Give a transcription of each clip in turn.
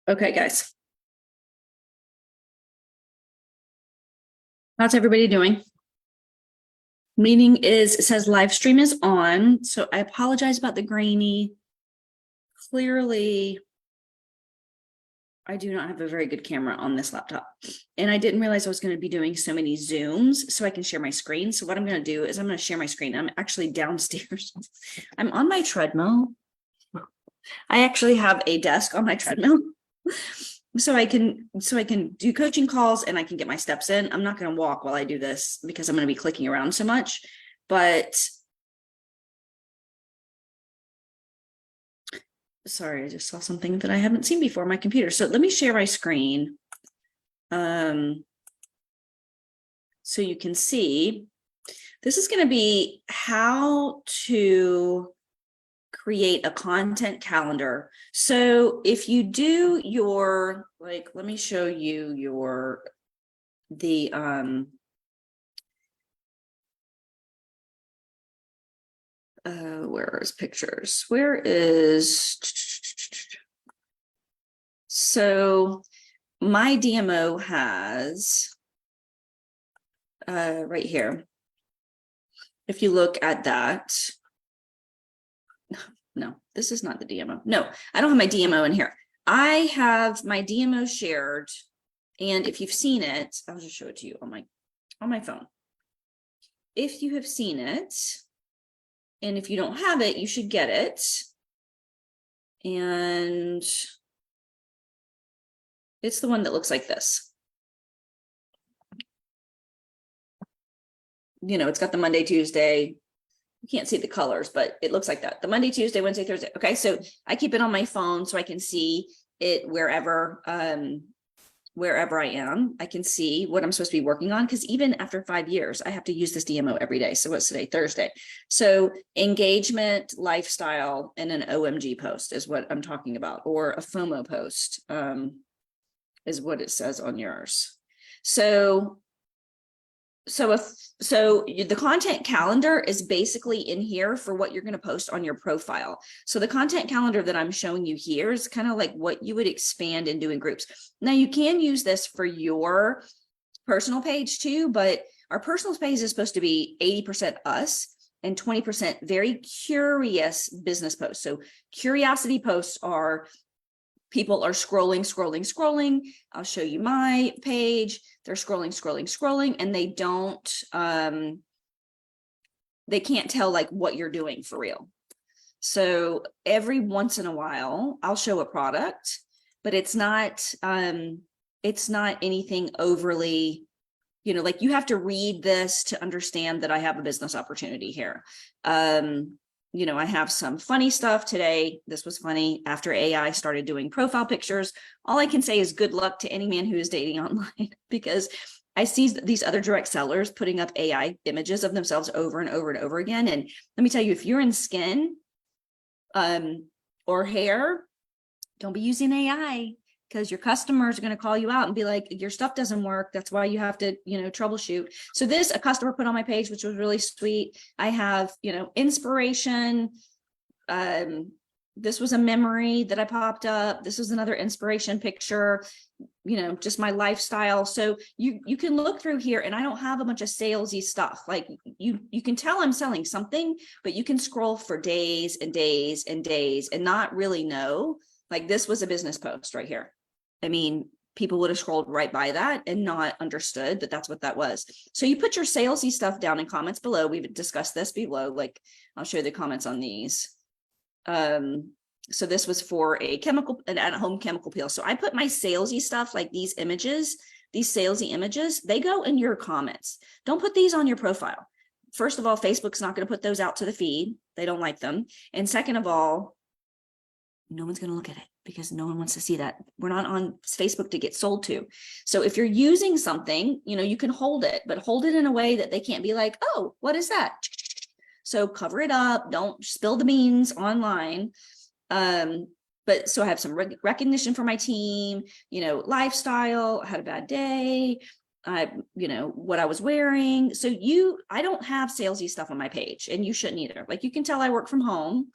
Okay, guys. How's everybody doing? Meeting is, it says live stream is on. So I apologize about the grainy. Clearly, I do not have a very good camera on this laptop. And I didn't realize I was going to be doing so many Zooms so I can share my screen. So what I'm going to do is I'm going to share my screen. I'm actually downstairs. I'm on my treadmill. I actually have a desk on my treadmill. So I can do coaching calls and I can get my steps in. I'm not going to walk while I do this because I'm going to be clicking around so much, but sorry, I just saw something that I haven't seen before on my computer. So let me share my screen. So you can see, this is going to be how to create a content calendar. So if you do your, like, let me show you where is pictures? Where is, so my DMO has, right here. If you look at that, no, this is not the DMO. No, I don't have my DMO in here. I have my DMO shared. And if you've seen it, I'll just show it to you on my phone. If you have seen it, and if you don't have it, you should get it. And it's the one that looks like this. You know, it's got the Monday, Tuesday. You can't see the colors, but it looks like that. The Monday, Tuesday, Wednesday, Thursday. Okay, so I keep it on my phone so I can see it wherever I am. I can see what I'm supposed to be working on, because even after 5 years, I have to use this DMO every day. So what's today? Thursday. So engagement, lifestyle, and an OMG post is what I'm talking about, or a FOMO post is what it says on yours. So the content calendar is basically in here for what you're going to post on your profile. So the content calendar that I'm showing you here is kind of like what you would expand and do in groups. Now you can use this for your personal page too, but our personal page is supposed to be 80% us and 20% very curious business posts. So curiosity posts are people are scrolling. I'll show you my page. They're scrolling, and they don't, they can't tell like what you're doing for real. So every once in a while, I'll show a product, but it's not anything overly, you know, like you have to read this to understand that I have a business opportunity here. You know, I have some funny stuff today. This was funny after AI started doing profile pictures. All I can say is good luck to any man who is dating online, because I see these other direct sellers putting up AI images of themselves over and over and over again. And let me tell you, if you're in skin or hair, don't be using AI, because your customers are going to call you out and be like, your stuff doesn't work. That's why you have to, you know, troubleshoot. So this, a customer put on my page, which was really sweet. I have, you know, inspiration. This was a memory that I popped up. This was another inspiration picture, you know, just my lifestyle. So you can look through here, and I don't have a bunch of salesy stuff. Like you can tell I'm selling something, but you can scroll for days and days and days and not really know. Like this was a business post right here. I mean, people would have scrolled right by that and not understood that that's what that was. So you put your salesy stuff down in comments below. We've discussed this below. Like I'll show you the comments on these. So this was for an at-home chemical peel. So I put my salesy stuff, like these images, these salesy images, they go in your comments. Don't put these on your profile. First of all, Facebook's not going to put those out to the feed. They don't like them. And second of all, no one's going to look at it because no one wants to see that. We're not on Facebook to get sold to. So if you're using something, you know, you can hold it, but hold it in a way that they can't be like, oh, what is that? So cover it up. Don't spill the beans online. But so I have some recognition for my team, you know, lifestyle, I had a bad day, you know, what I was wearing. So I don't have salesy stuff on my page, and you shouldn't either. Like you can tell I work from home.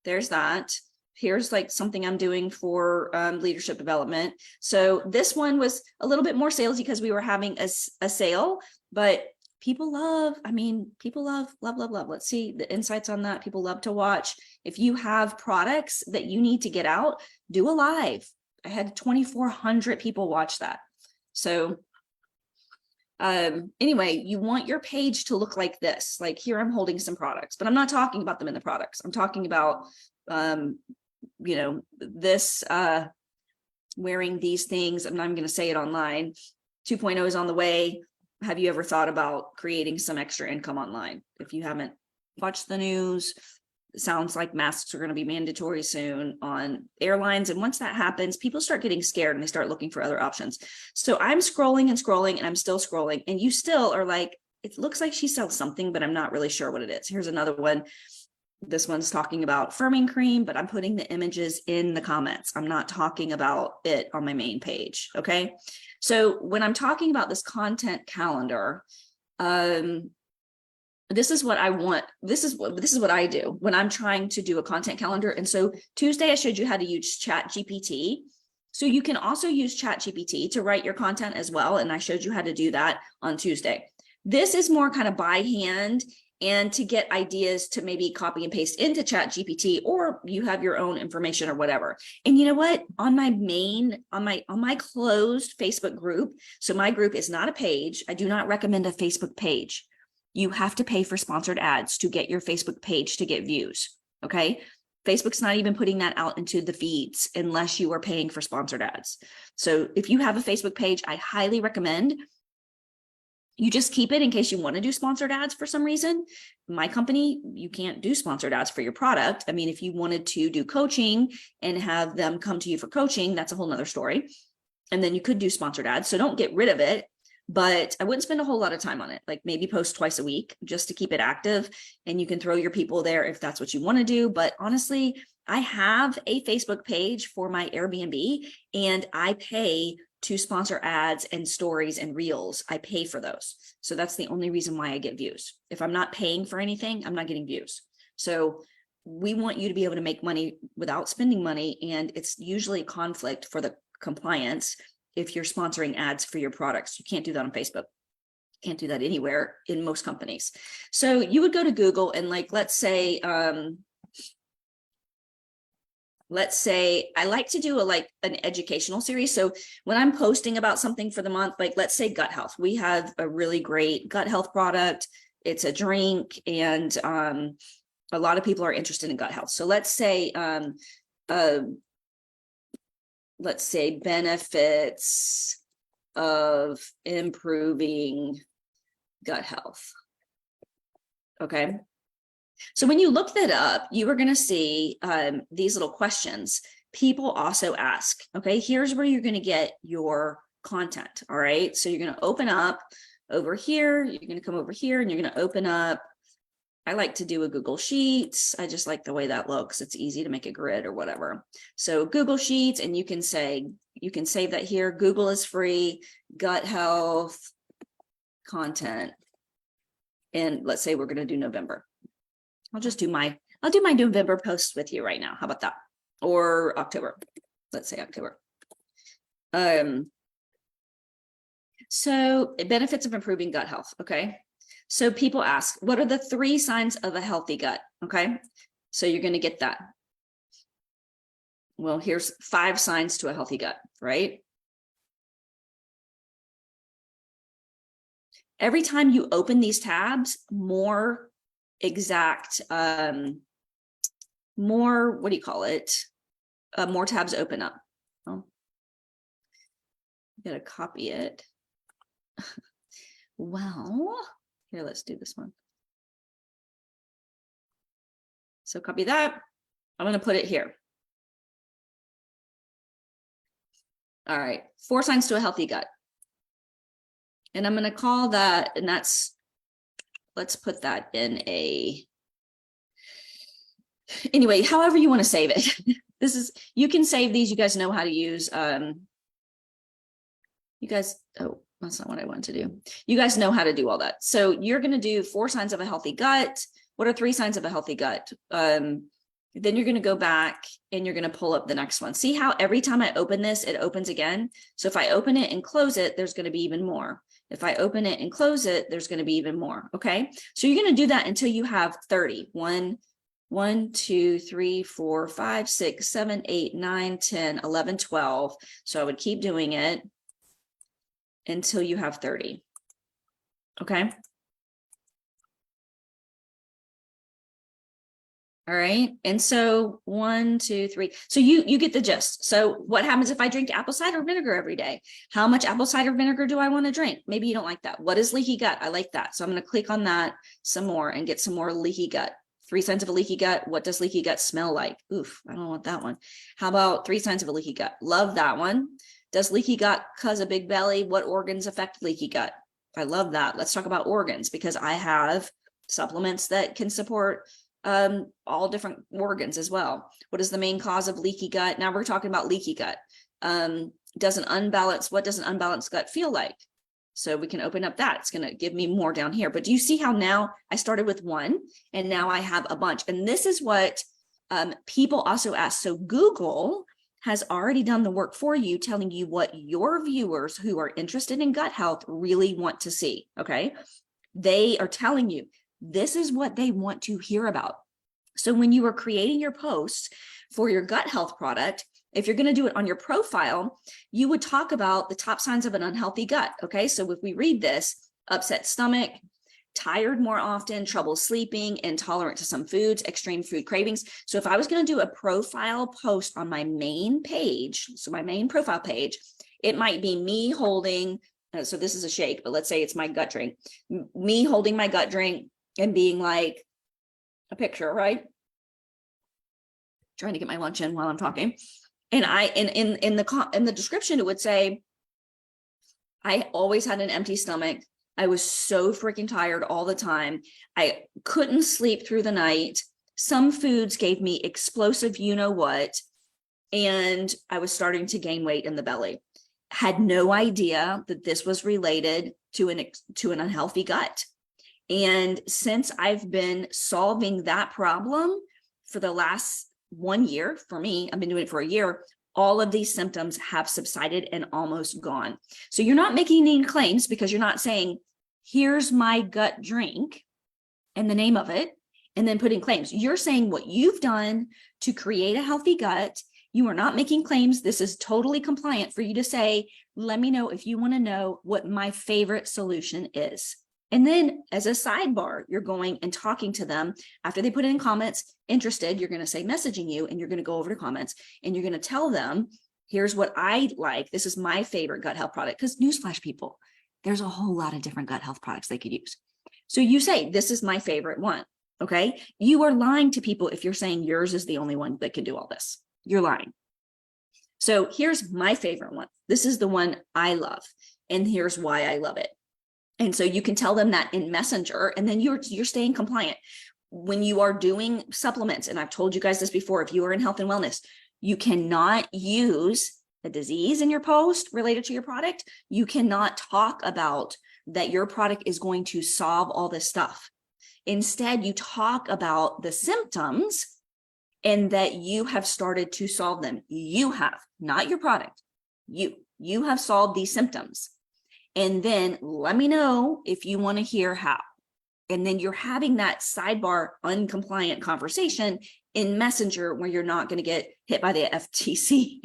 There's that. here's like something I'm doing for leadership development. So this one was a little bit more salesy because we were having a sale, but people love, people love. Let's see the insights on that. People love to watch. If you have products that you need to get out, do a live. I had 2,400 people watch that. So anyway, you want your page to look like this. Like here, I'm holding some products, but I'm not talking about them in the products. I'm talking about, this, wearing these things. I'm not even going to say it online. 2.0 is on the way. Have you ever thought about creating some extra income online? If you haven't watched the news, it sounds like masks are going to be mandatory soon on airlines. And once that happens, people start getting scared and they start looking for other options. So I'm scrolling and scrolling and I'm still scrolling. And you still are like, it looks like she sells something, but I'm not really sure what it is. Here's another one. This one's talking about firming cream, but I'm putting the images in the comments. I'm not talking about it on my main page. Okay. So when I'm talking about this content calendar, this is what I want. This is what I do when I'm trying to do a content calendar. And so Tuesday, I showed you how to use ChatGPT. So you can also use ChatGPT to write your content as well. And I showed you how to do that on Tuesday. This is more kind of by hand and to get ideas to maybe copy and paste into ChatGPT, or you have your own information or whatever. And you know what? On my closed Facebook group, so my group is not a page. I do not recommend a Facebook page. You have to pay for sponsored ads to get your Facebook page to get views. Okay. Facebook's not even putting that out into the feeds unless you are paying for sponsored ads. So if you have a Facebook page, I highly recommend you just keep it in case you want to do sponsored ads for some reason. My company, you can't do sponsored ads for your product. I mean, if you wanted to do coaching and have them come to you for coaching, that's a whole nother story. And then you could do sponsored ads. So don't get rid of it, but I wouldn't spend a whole lot of time on it. Like maybe post twice a week just to keep it active. And you can throw your people there if that's what you want to do. But honestly, I have a Facebook page for my Airbnb and I pay to sponsor ads and stories and reels. I pay for those. So that's the only reason why I get views. If I'm not paying for anything, I'm not getting views. So we want you to be able to make money without spending money. And it's usually a conflict for the compliance if you're sponsoring ads for your products. You can't do that on Facebook. Can't do that anywhere in most companies. So you would go to Google and let's say I like to do an educational series. So when I'm posting about something for the month, let's say gut health, we have a really great gut health product. It's a drink and a lot of people are interested in gut health. So let's say benefits of improving gut health. Okay. So when you look that up, you are going to see these little questions. People also ask, okay, here's where you're going to get your content. All right. So you're going to open up over here. You're going to come over here and you're going to open up. I like to do a Google Sheets. I just like the way that looks. It's easy to make a grid or whatever. So Google Sheets, and you can save that here. Google is free, gut health content. And let's say we're going to do November. I'll do my November posts with you right now. How about that? Or October. Let's say October. So benefits of improving gut health. Okay. So people ask, what are the 3 signs of a healthy gut? Okay. So you're going to get that. Well, here's 5 signs to a healthy gut, right? Every time you open these tabs, more exact, more tabs open up. Oh, gotta copy it. Well, here, let's do this one. So copy that. I'm going to put it here. All right. 4 signs to a healthy gut. And I'm going to call that, and let's put that in anyway, however you want to save it. You can save these. You guys know how to use, oh, that's not what I want to do. You guys know how to do all that. So you're going to do 4 signs of a healthy gut. What are 3 signs of a healthy gut? Then you're going to go back and you're going to pull up the next one. See how every time I open this, it opens again. So if I open it and close it, there's going to be even more. If I open it and close it, there's going to be even more. Okay. So you're going to do that until you have 30. 1, 2, 3, 4, 5, 6, 7, 8, 9, 10, 11, 12. So I would keep doing it until you have 30. Okay. All right. And so 1, 2, 3. So you get the gist. So what happens if I drink apple cider vinegar every day? How much apple cider vinegar do I want to drink? Maybe you don't like that. What is leaky gut? I like that. So I'm going to click on that some more and get some more leaky gut. 3 signs of a leaky gut. What does leaky gut smell like? Oof, I don't want that one. How about 3 signs of a leaky gut? Love that one. Does leaky gut cause a big belly? What organs affect leaky gut? I love that. Let's talk about organs because I have supplements that can support all different organs as well. What is the main cause of leaky gut? Now we're talking about leaky gut. What does an unbalanced gut feel like? So we can open up that. It's going to give me more down here. But do you see how now I started with 1 and now I have a bunch? And this is what people also ask. So Google has already done the work for you, telling you what your viewers who are interested in gut health really want to see. Okay. They are telling you this is what they want to hear about. So when you are creating your posts for your gut health product, if you're going to do it on your profile, you would talk about the top signs of an unhealthy gut. Okay. So if we read this, upset stomach, tired more often, trouble sleeping, intolerant to some foods, extreme food cravings. So if I was going to do a profile post on my main page, so my main profile page, it might be me holding, so this is a shake, but let's say it's my gut drink, me holding my gut drink and being like a picture, right? Trying to get my lunch in while I'm talking. And in the description, it would say, I always had an empty stomach. I was so freaking tired all the time. I couldn't sleep through the night. Some foods gave me explosive, you know what, and I was starting to gain weight in the belly. Had no idea that this was related to an unhealthy gut. And since I've been solving that problem for the last 1 year, for me, I've been doing it for a year, all of these symptoms have subsided and almost gone. So you're not making any claims because you're not saying, here's my gut drink and the name of it, and then putting claims. You're saying what you've done to create a healthy gut. You are not making claims. This is totally compliant for you to say, let me know if you want to know what my favorite solution is. And then as a sidebar, you're going and talking to them after they put it in comments, interested, you're going to say messaging you, and you're going to go over to comments and you're going to tell them, here's what I like. This is my favorite gut health product. Because newsflash, people, there's a whole lot of different gut health products they could use. So you say, this is my favorite one. Okay. You are lying to people if you're saying yours is the only one that can do all this. You're lying. So here's my favorite one. This is the one I love. And here's why I love it. And so you can tell them that in Messenger, and then you're staying compliant. When you are doing supplements, and I've told you guys this before, if you are in health and wellness, you cannot use a disease in your post related to your product. You cannot talk about that your product is going to solve all this stuff. Instead, you talk about the symptoms and that you have started to solve them. You have, not your product. You have solved these symptoms. And then let me know if you want to hear how. And then you're having that sidebar uncompliant conversation in Messenger where you're not going to get hit by the FTC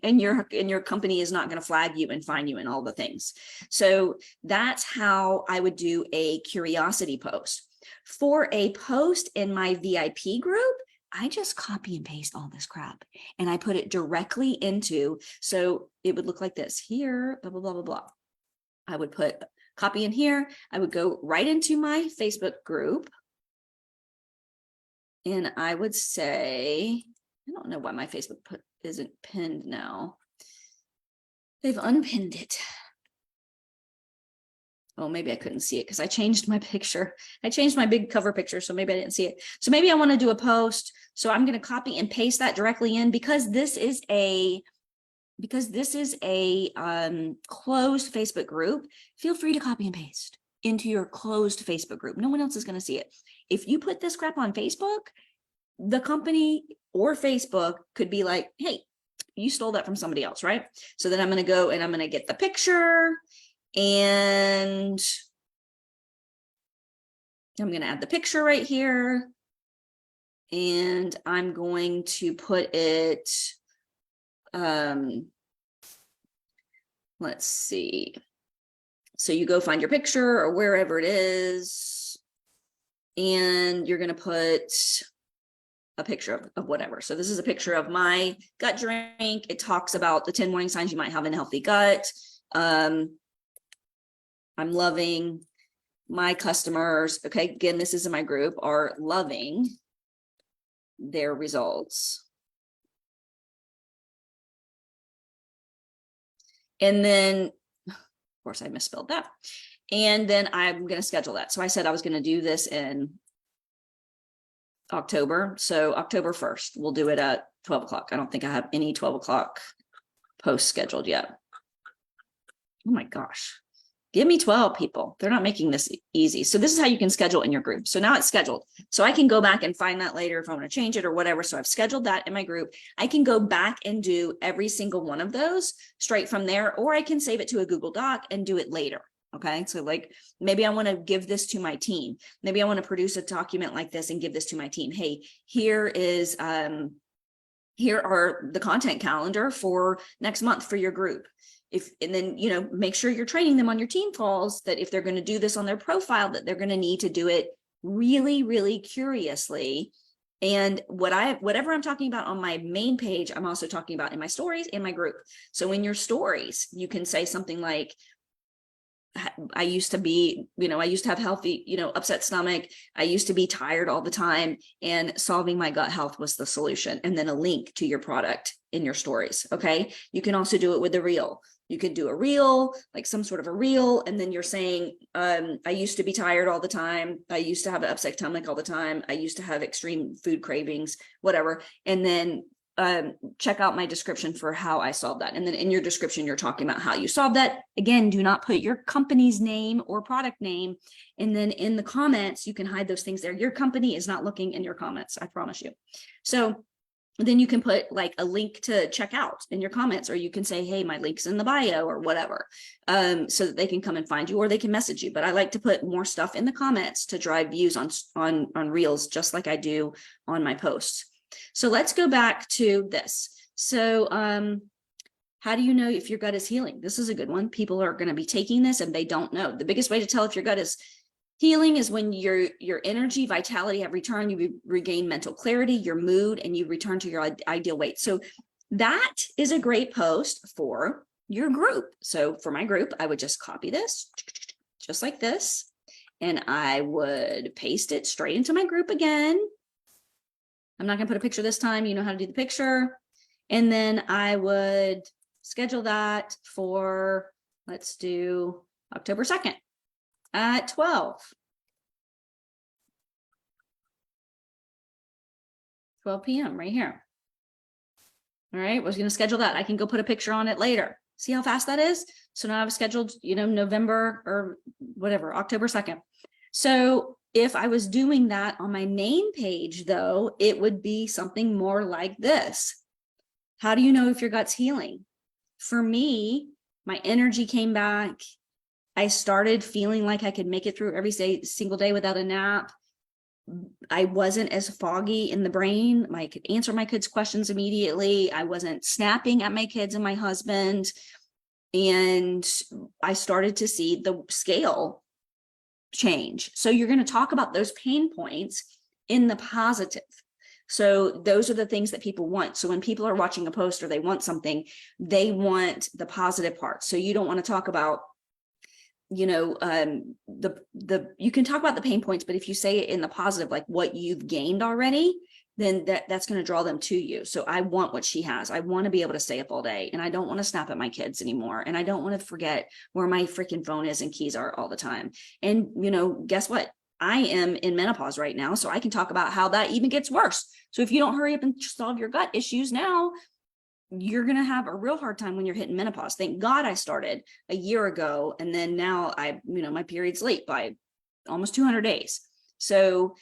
and your company is not going to flag you and fine you and all the things. So that's how I would do a curiosity post. For a post in my VIP group, I just copy and paste all this crap and I put it directly into, so it would look like this here, blah, blah, blah, blah, blah. I would put copy in here. I would go right into my Facebook group. And I would say, I don't know why my Facebook isn't pinned now. They've unpinned it. Oh, maybe I couldn't see it because I changed my picture. I changed my big cover picture, so maybe I didn't see it. So maybe I want to do a post. So I'm going to copy and paste that directly in because this is a closed Facebook group. Feel free to copy and paste into your closed Facebook group. No one else is going to see it. If you put this crap on Facebook, the company or Facebook could be like, hey, you stole that from somebody else, right? So then I'm going to go and I'm going to get the picture, and I'm going to add the picture right here. And I'm going to put it, let's see. So you go find your picture or wherever it is, and you're going to put a picture of whatever. So this is a picture of my gut drink. It talks about the 10 warning signs you might have in a healthy gut. I'm loving my customers. Okay, again, this is in my group, are loving their results. And then, of course, I misspelled that. And then I'm going to schedule that. So I said I was going to do this in October. So October 1st, we'll do it at 12 o'clock. I don't think I have any 12 o'clock posts scheduled yet. Oh my gosh. Give me 12 people. They're not making this easy. So this is how you can schedule in your group. So now it's scheduled. So I can go back and find that later if I want to change it or whatever. So I've scheduled that in my group. I can go back and do every single one of those straight from there, or I can save it to a Google Doc and do it later. Okay. So like, maybe I want to give this to my team. Maybe I want to produce a document like this and give this to my team. Hey, here are the content calendar for next month for your group. And then, make sure you're training them on your team calls that if they're going to do this on their profile, that they're going to need to do it really, really curiously. And whatever I'm talking about on my main page, I'm also talking about in my stories and my group. So in your stories, you can say something like, I used to have healthy, upset stomach. I used to be tired all the time, and solving my gut health was the solution. And then a link to your product in your stories. Okay. You can also do it with a reel. You could do a reel, like some sort of a reel. And then you're saying, I used to be tired all the time. I used to have an upset stomach all the time. I used to have extreme food cravings, whatever. And then check out my description for how I solved that. And then in your description, you're talking about how you solved that. Again, do not put your company's name or product name. And then in the comments, you can hide those things there. Your company is not looking in your comments, I promise you. So then you can put like a link to check out in your comments, or you can say, hey, my link's in the bio or whatever, so that they can come and find you, or they can message you. But I like to put more stuff in the comments to drive views on reels, just like I do on my posts. So let's go back to this. So how do you know if your gut is healing? This is a good one. People are going to be taking this and they don't know. The biggest way to tell if your gut is healing is when your energy, vitality have returned, you regain mental clarity, your mood, and you return to your ideal weight. So that is a great post for your group. So for my group, I would just copy this just like this, and I would paste it straight into my group again. I'm not going to put a picture this time. You know how to do the picture. And then I would schedule that for, let's do October 2nd at 12 p.m. right here. All right, we're going to schedule that. I can go put a picture on it later. See how fast that is? So now I've scheduled, November or whatever, October 2nd. So if I was doing that on my main page, though, it would be something more like this. How do you know if your gut's healing? For me, my energy came back. I started feeling like I could make it through every single day without a nap. I wasn't as foggy in the brain. I could answer my kids' questions immediately. I wasn't snapping at my kids and my husband. And I started to see the scale change. So you're going to talk about those pain points in the positive. So those are the things that people want. So when people are watching a post or they want something, they want the positive part. So you don't want to talk about, you can talk about the pain points, but if you say it in the positive, like what you've gained already, then that's going to draw them to you. So I want what she has. I want to be able to stay up all day, and I don't want to snap at my kids anymore. And I don't want to forget where my freaking phone is and keys are all the time. And, guess what? I am in menopause right now, so I can talk about how that even gets worse. So if you don't hurry up and solve your gut issues now, you're going to have a real hard time when you're hitting menopause. Thank God I started a year ago. And then now my period's late by almost 200 days. So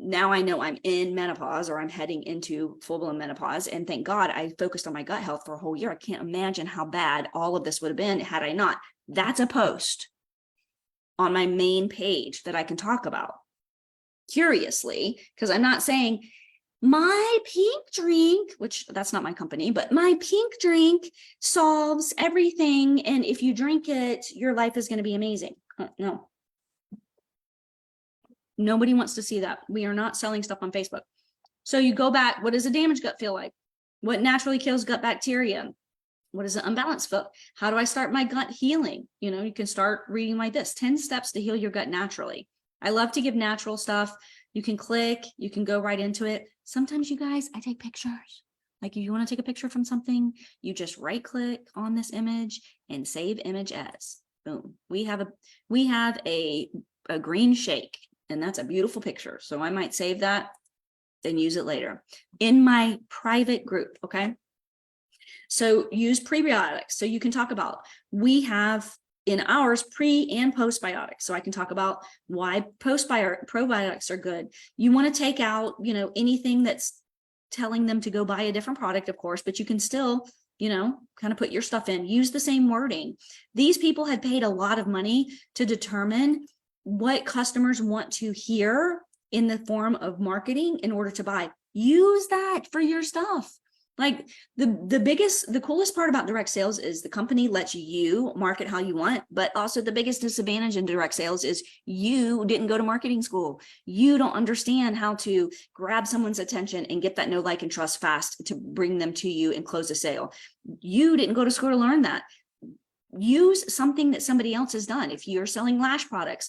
now I know I'm in menopause or I'm heading into full-blown menopause. And thank God I focused on my gut health for a whole year. I can't imagine how bad all of this would have been had I not. That's a post on my main page that I can talk about. Curiously, because I'm not saying my pink drink, which that's not my company, but my pink drink solves everything. And if you drink it, your life is going to be amazing. No. Nobody wants to see that. We are not selling stuff on Facebook. So you go back, what does a damaged gut feel like? What naturally kills gut bacteria? What does an unbalanced feel? How do I start my gut healing? You know, you can start reading like this, 10 steps to heal your gut naturally. I love to give natural stuff. You can click, you can go right into it. Sometimes you guys, I take pictures. Like if you want to take a picture from something, you just right click on this image and save image as. Boom. We have a green shake, and that's a beautiful picture. So I might save that, then use it later in my private group. Okay. So use prebiotics. So you can talk about, we have in ours pre and postbiotics. So I can talk about why probiotics are good. You want to take out, you know, anything that's telling them to go buy a different product, of course, but you can still, you know, kind of put your stuff in, use the same wording. These people had paid a lot of money to determine what customers want to hear in the form of marketing in order to buy. Use that for your stuff. Like the coolest part about direct sales is the company lets you market how you want, but also the biggest disadvantage in direct sales is you didn't go to marketing school. You don't understand how to grab someone's attention and get that know, like, and trust fast to bring them to you and close a sale. You didn't go to school to learn that. Use something that somebody else has done. If you're selling lash products,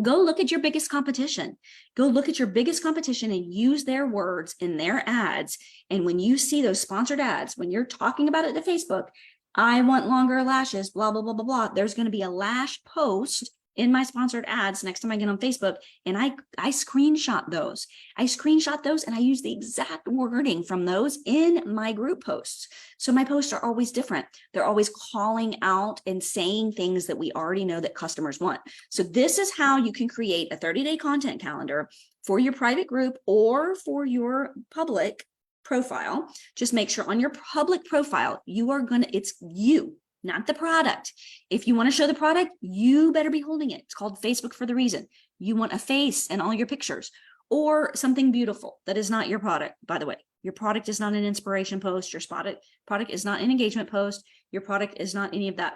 go look at your biggest competition. Go look at your biggest competition and use their words in their ads. And when you see those sponsored ads, when you're talking about it to Facebook, I want longer lashes, blah, blah, blah, blah, blah. There's going to be a lash post in my sponsored ads next time I get on Facebook. And I screenshot those. And I use the exact wording from those in my group posts. So my posts are always different. They're always calling out and saying things that we already know that customers want. So this is how you can create a 30-day content calendar for your private group or for your public profile. Just make sure on your public profile, it's you, not the product. If you want to show the product, you better be holding it. It's called Facebook for the reason. You want a face and all your pictures or something beautiful that is not your product. By the way, your product is not an inspiration post. Your product is not an engagement post. Your product is not any of that.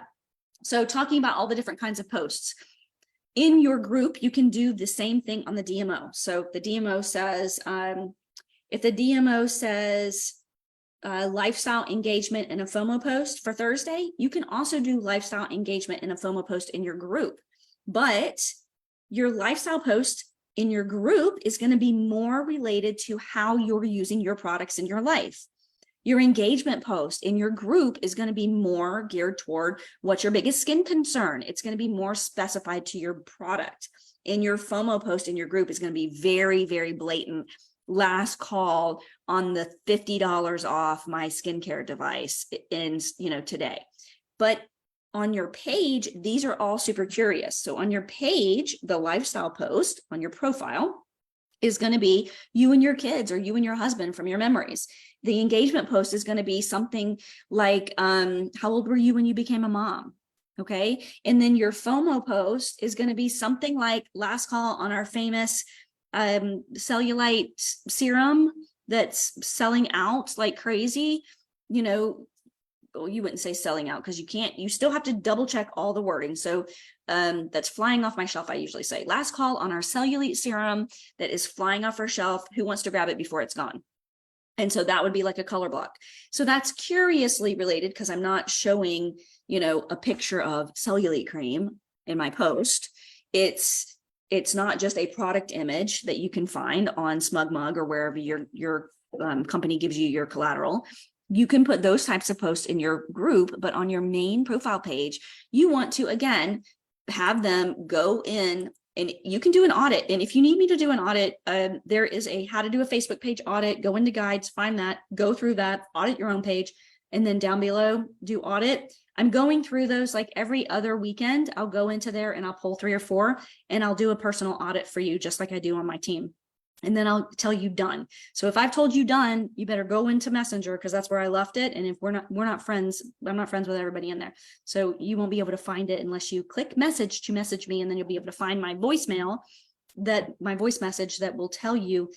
So talking about all the different kinds of posts in your group, you can do the same thing on the DMO. So the DMO says, if the DMO says, lifestyle engagement in a FOMO post for Thursday, you can also do lifestyle engagement in a FOMO post in your group. But your lifestyle post in your group is going to be more related to how you're using your products in your life. Your engagement post in your group is going to be more geared toward what's your biggest skin concern. It's going to be more specified to your product. And your FOMO post in your group is going to be very, very blatant. Last call on the $50 off my skincare device in, today. But on your page, these are all super curious. So on your page, the lifestyle post on your profile is going to be you and your kids or you and your husband from your memories. The engagement post is going to be something like, how old were you when you became a mom? Okay. And then your FOMO post is going to be something like last call on our famous cellulite serum that's selling out like crazy. Well, you wouldn't say selling out because you still have to double check all the wording. So that's flying off my shelf. I usually say last call on our cellulite serum that is flying off our shelf. Who wants to grab it before it's gone? And so that would be like a color block. So that's curiously related because I'm not showing, a picture of cellulite cream in my post. It's not just a product image that you can find on SmugMug or wherever your company gives you your collateral. You can put those types of posts in your group, but on your main profile page, you want to, again, have them go in and you can do an audit. And if you need me to do an audit, there is a how to do a Facebook page audit. Go into guides, find that, go through that, audit your own page. And then down below, do audit. I'm going through those like every other weekend. I'll go into there and I'll pull 3 or 4 and I'll do a personal audit for you, just like I do on my team. and then I'll tell you done. So if I've told you done, you better go into Messenger because that's where I left it. And if we're not friends, I'm not friends with everybody in there. So you won't be able to find it unless you click message to message me, and then you'll be able to find my voicemail, my voice message that will tell you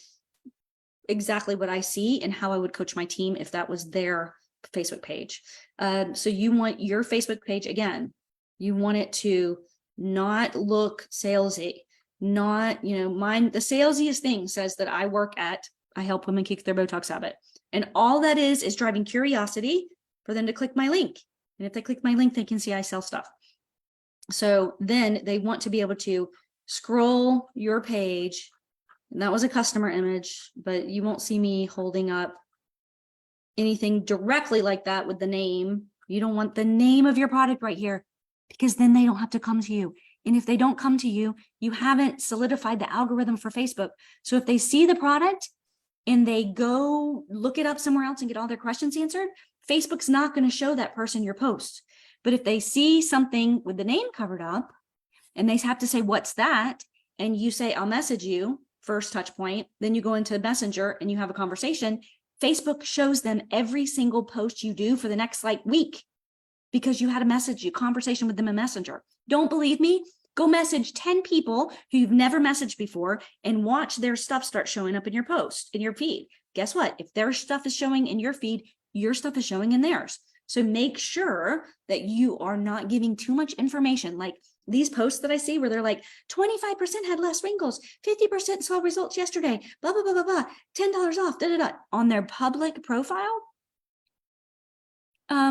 exactly what I see and how I would coach my team if that was their Facebook page. So you want your Facebook page, again, you want it to not look salesy, not, mine, the salesiest thing says that I help women kick their Botox habit. And all that is driving curiosity for them to click my link. And if they click my link, they can see I sell stuff. So then they want to be able to scroll your page. And that was a customer image, but you won't see me holding up anything directly like that with the name. You don't want the name of your product right here, because then they don't have to come to you. And if they don't come to you, you haven't solidified the algorithm for Facebook. So if they see the product and they go look it up somewhere else and get all their questions answered, Facebook's not going to show that person your post. But if they see something with the name covered up and they have to say, what's that? And you say, I'll message you, first touch point, then you go into Messenger and you have a conversation, Facebook shows them every single post you do for the next week, because you had a conversation with them in Messenger. Don't believe me? Go message 10 people who you've never messaged before and watch their stuff start showing up in your post, in your feed. Guess what? If their stuff is showing in your feed, your stuff is showing in theirs. So make sure that you are not giving too much information. Like these posts that I see where they're like 25% had less wrinkles, 50% saw results yesterday, blah, blah, blah, blah, blah, $10 off, da, da, da, on their public profile.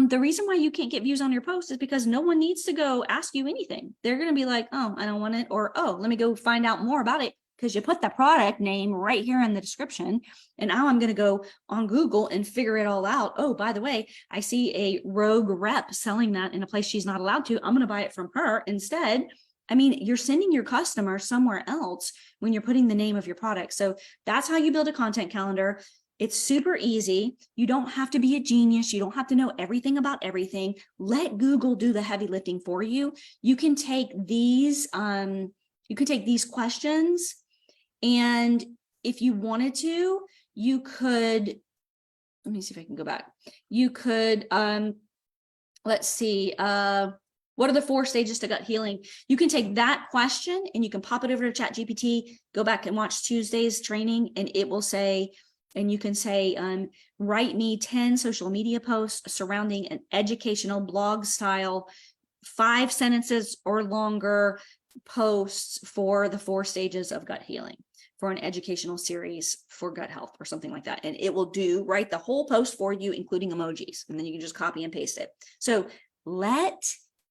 The reason why you can't get views on your post is because no one needs to go ask you anything. They're going to be like, oh, I don't want it. Or, oh, let me go find out more about it, because you put the product name right here in the description. And now I'm going to go on Google and figure it all out. Oh, by the way, I see a rogue rep selling that in a place she's not allowed to. I'm going to buy it from her instead. I mean, you're sending your customer somewhere else when you're putting the name of your product. So that's how you build a content calendar. It's super easy. You don't have to be a genius. You don't have to know everything about everything. Let Google do the heavy lifting for you. You can take these questions, and if you wanted to, you could, let me see if I can go back. You could, let's see, what are the 4 stages to gut healing? You can take that question and you can pop it over to ChatGPT, go back and watch Tuesday's training, and it will say, and you can say, write me 10 social media posts surrounding an educational blog style, 5 sentences or longer posts for the 4 stages of gut healing, for an educational series for gut health or something like that. And it will write the whole post for you, including emojis. And then you can just copy and paste it. So let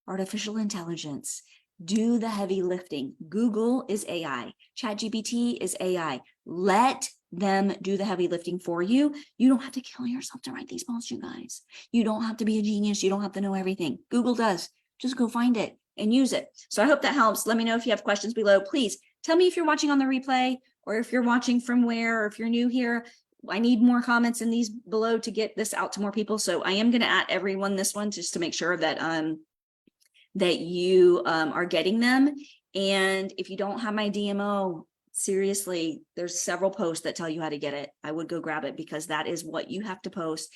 artificial intelligence do the heavy lifting. Google is AI. ChatGPT is AI. Let them do the heavy lifting for you. You don't have to kill yourself to write these posts, you guys. You don't have to be a genius. You don't have to know everything. Google does. Just go find it and use it. So I hope that helps. Let me know if you have questions below. Please tell me if you're watching on the replay, or if you're watching from where, or if you're new here. I need more comments in these below to get this out to more people. So I am going to add everyone this one just to make sure that that you are getting them. And if you don't have my DMO, seriously, there's several posts that tell you how to get it. I would go grab it, because that is what you have to post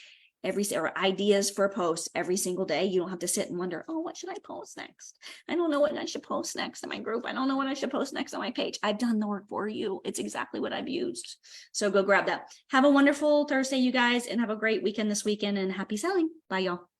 or ideas for a post every single day. You don't have to sit and wonder, oh, what should I post next? I don't know what I should post next in my group. I don't know what I should post next on my page. I've done the work for you. It's exactly what I've used. So go grab that. Have a wonderful Thursday, you guys, and have a great weekend this weekend, and happy selling. Bye, y'all.